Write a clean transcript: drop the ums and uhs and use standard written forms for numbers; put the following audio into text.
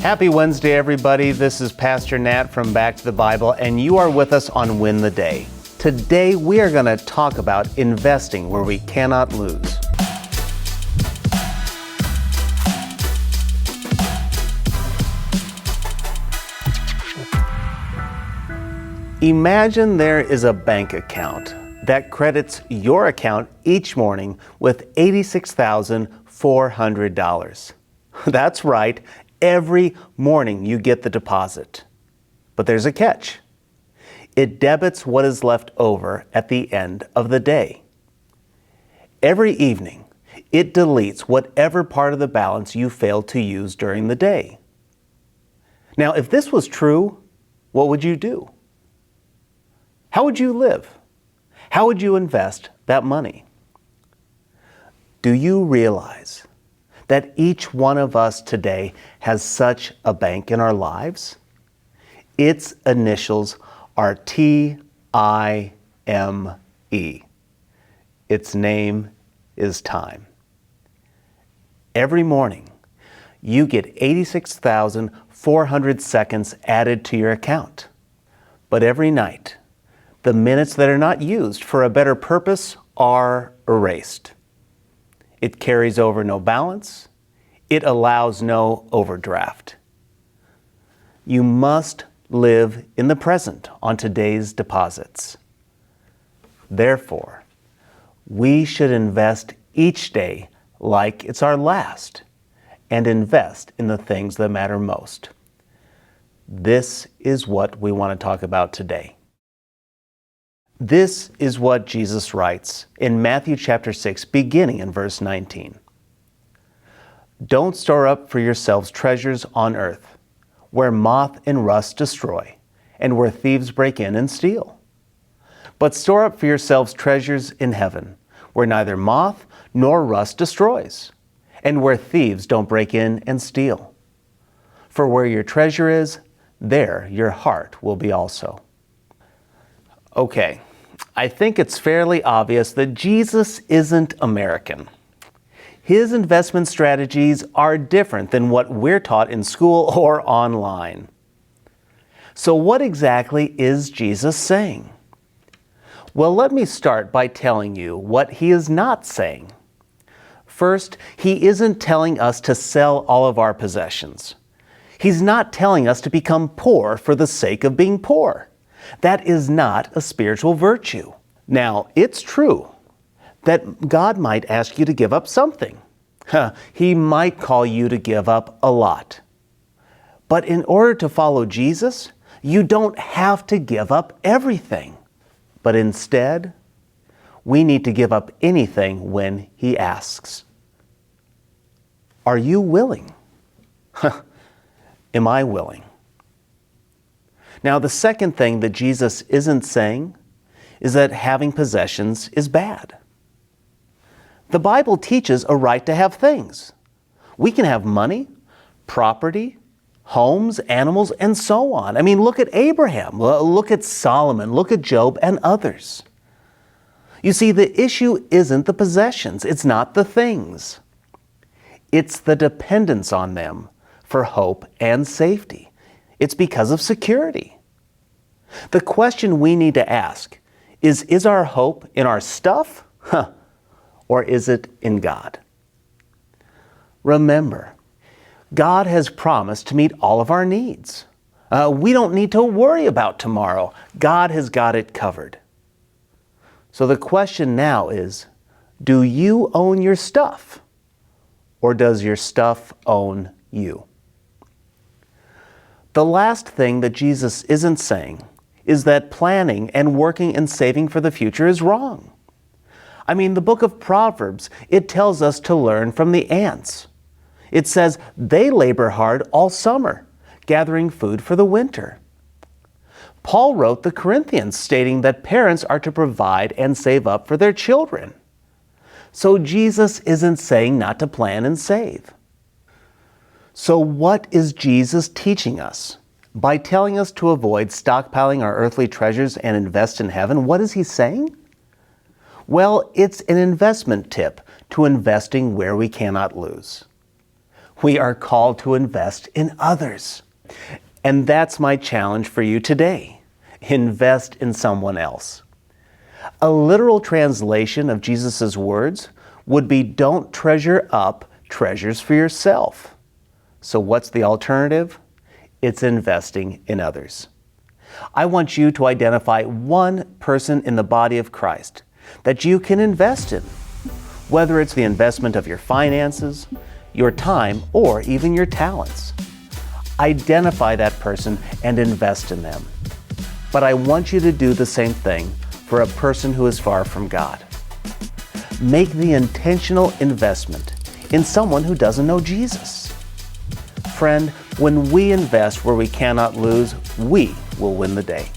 Happy Wednesday, everybody. This is Pastor Nat from Back to the Bible, and you are with us on Win the Day. Today, we are going to talk about investing where we cannot lose. Imagine there is a bank account that credits your account each morning with $86,400. That's right. Every morning you get the deposit. But there's a catch. It debits what is left over at the end of the day. Every evening, it deletes whatever part of the balance you failed to use during the day. Now, if this was true, what would you do? How would you live? How would you invest that money? Do you realize that each one of us today has such a bank in our lives? Its initials are TIME. Its name is time. Every morning, you get 86,400 seconds added to your account. But every night, the minutes that are not used for a better purpose are erased. It carries over no balance. It allows no overdraft. You must live in the present on today's deposits. Therefore, we should invest each day like it's our last and invest in the things that matter most. This is what we want to talk about today. This is what Jesus writes in Matthew chapter 6, beginning in verse 19. Don't store up for yourselves treasures on earth, where moth and rust destroy, and where thieves break in and steal. But store up for yourselves treasures in heaven, where neither moth nor rust destroys, and where thieves don't break in and steal. For where your treasure is, there your heart will be also. Okay, I think it's fairly obvious that Jesus isn't American. His investment strategies are different than what we're taught in school or online. So what exactly is Jesus saying? Well, let me start by telling you what he is not saying. First, he isn't telling us to sell all of our possessions. He's not telling us to become poor for the sake of being poor. That is not a spiritual virtue. Now, it's true that God might ask you to give up something. He might call you to give up a lot. But in order to follow Jesus, you don't have to give up everything. But instead, we need to give up anything when He asks. Are you willing? Am I willing? Now, the second thing that Jesus isn't saying is that having possessions is bad. The Bible teaches a right to have things. We can have money, property, homes, animals, and so on. I mean, look at Abraham, look at Solomon, look at Job, and others. You see, the issue isn't the possessions, it's not the things. It's the dependence on them for hope and safety. It's because of security. The question we need to ask is our hope in our stuff? Or is it in God? Remember, God has promised to meet all of our needs. We don't need to worry about tomorrow. God has got it covered. So the question now is, do you own your stuff? Or does your stuff own you? The last thing that Jesus isn't saying is that planning and working and saving for the future is wrong. I mean, the book of Proverbs, it tells us to learn from the ants. It says they labor hard all summer, gathering food for the winter. Paul wrote the Corinthians stating that parents are to provide and save up for their children. So Jesus isn't saying not to plan and save. So what is Jesus teaching us? By telling us to avoid stockpiling our earthly treasures and invest in heaven, what is he saying? Well, it's an investment tip to investing where we cannot lose. We are called to invest in others. And that's my challenge for you today. Invest in someone else. A literal translation of Jesus' words would be, don't treasure up treasures for yourself. So what's the alternative? It's investing in others. I want you to identify one person in the body of Christ that you can invest in, whether it's the investment of your finances, your time, or even your talents. Identify that person and invest in them. But I want you to do the same thing for a person who is far from God. Make the intentional investment in someone who doesn't know Jesus. Friend, when we invest where we cannot lose, we will win the day.